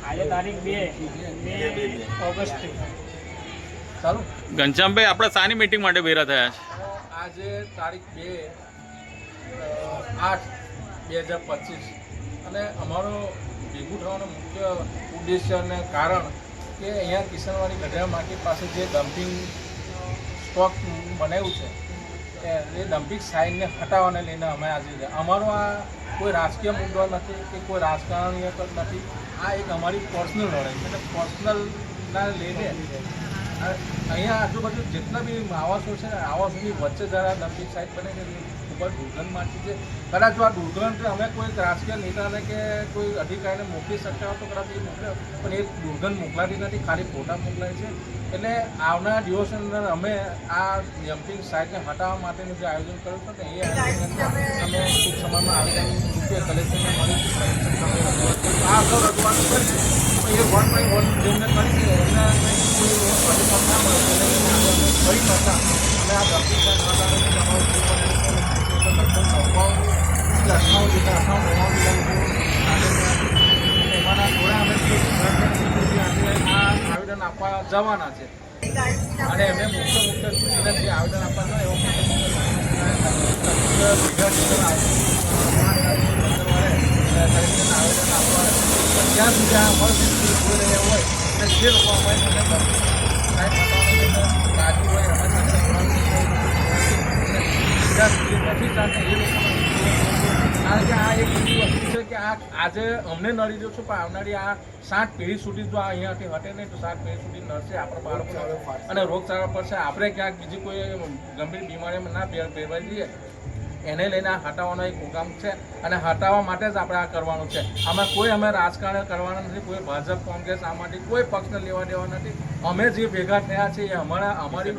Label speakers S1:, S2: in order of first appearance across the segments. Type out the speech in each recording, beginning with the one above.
S1: આજે તારીખ 2 ઓગસ્ટ
S2: ચાલો
S3: ઘનશ્યામભાઈ, આપણે શાની મીટિંગ માટે ભેગા થયા છે?
S2: આજે તારીખ 2/8/2025 અને અમારો ભેગું થવાનો મુખ્ય ઉદ્દેશ્ય અને કારણ કે અહીંયા કિશનવાડી ગઢડા માર્કેટ પાસે જે ડમ્પિંગ સ્ટોક બનાવ્યું છે એ ડમ્પિંગ સાઇનને હટાવવાને લઈને અમે આજે અમારો આ કોઈ રાજકીય મુદ્દો નથી કે કોઈ રાજકારણીય નથી. આ એક અમારી પર્સનલ લડાઈ છે. એટલે પર્સનલના લઈને અહીંયા આજુબાજુ જેટલા બી આવાસો છે ને આવાસોની વચ્ચે જરા ડમ્પિંગ સાઇટ બને છે ખૂબ જ દુર્ગંધ મારતી છે. કદાચ આ દુર્ગંધ અમે કોઈ રાજકીય નેતાને કે કોઈ અધિકારીને મોકલી શકતા હોય તો કદાચ એ મોકલે, પણ એ દુર્ગંધ મોકલાતી નથી, ખાલી ફોટા મોકલાય છે. એટલે આવનારા દિવસની અંદર અમે આ ડમ્પિંગ સાઇટને હટાવવા માટેનું જે આયોજન કર્યું છે ને એ આયોજન અમે ટૂંક સમયમાં આવેદન રૂપે કલેક્ટરને મળીશું. આ અગાઉ રજૂઆત કરી એ 1/1 જેમને કરી છે એમના ફરી કરતા અને આ ડમ્પિંગ સાઇટ હટાવવાની એમાંના થોડા અમે આવેદન આપવા જવાના છે અને એમને મુખ્ય જે આવેદન આપવાના એવો આવેદન આપવા ત્યાં સુધી આ પરિસ્થિતિ જોઈ રહ્યા હોય અને જે લોકો અમારી રાજી હોય અમારી સાથે નથી ચાલતા એ લોકો કારણ કે આ એક એવી વસ્તુ છે કે આ આજે અમને નડી રહ્યો છું, પણ આવનારી આ 7 પેઢી સુધી જો આ અહીંયાથી હટે નહીં તો 7 પેઢી સુધી નડશે આપણા બાળકો અને રોગચાળા પડશે. આપણે ક્યાંક બીજી કોઈ ગંભીર બીમારીમાં ના ભેરવાઈ જઈએ એને લઈને આ હટાવવાનો એક પ્રોગ્રામ છે અને હટાવવા માટે જ આપણે આ કરવાનું છે. આમાં કોઈ અમે રાજકારણ કરવાના નથી, કોઈ ભાજપ કોંગ્રેસ આમાંથી કોઈ પક્ષને લેવા દેવા નથી. અમે જે ભેગા થયા છે એ અમારી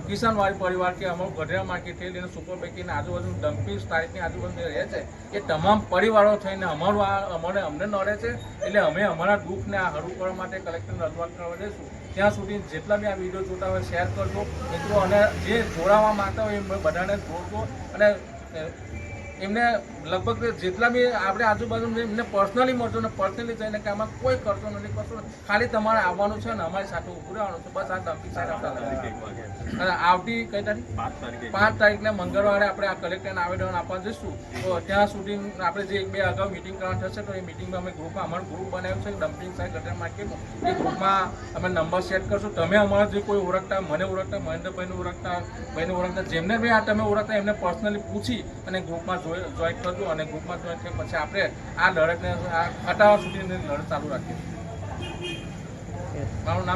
S2: કિસાનવાડી પરિવાર કે અમારું ગઢડા માર્કેટથી લઈને સુપર બેકીની આજુબાજુ ડમ્પિંગ સાઇટની આજુબાજુ રહે છે એ તમામ પરિવારો થઈને અમારું અમને નડે છે. એટલે અમે અમારા દુઃખને આ હળવું કરવા માટે કલેક્ટરને રજૂઆત કરવા દઈશું. ત્યાં સુધી જેટલા બી આ વિડીયો જોતા હોય શેર કરજો મિત્રો, અને જે જોડાવા માંગતા હોય એ બધાને જોડજો અને એમને લગભગ જેટલા બી આપણે આજુબાજુ એમને પર્સનલી મળજો ને પર્સનલી જઈને કે આમાં કોઈ કરતો નથી કરતો ખાલી તમારે આવવાનું છે ને અમારી સાથે ઉભું રહેવાનું છે. બસ આ ડમ્પિંગ સાઇટ અને આવતી કઈ તારીખ 5 તારીખને મંગળવારે આપણે આ કલેક્ટરને આવેદન આપવા જઈશું. તો ત્યાં સુધી આપણે જે 1-2 અગાઉ મિટિંગ કરવાની થશે તો એ મિટિંગમાં અમે ગ્રુપમાં અમારું ગ્રુપ બનાવ્યું છે ડમ્પિંગ સાઇટ ગટર માર્કેટનું. એ ગ્રુપમાં અમે નંબર સેટ કરશું. તમે અમારા જે કોઈ ઓળખતા મને ઓળખતા મહેન્દ્રભાઈને ઓળખતા ભાઈને ઓળખતા જેમને બી આ તમે ઓળખતા એમને પર્સનલી પૂછી અને ગ્રુપમાં જોઈન કરજો અને ગ્રુપમાં જોઈન થયા પછી આપણે આ લડતને આ હટાવવા સુધીની લડત ચાલુ રાખીએ. મારું નામ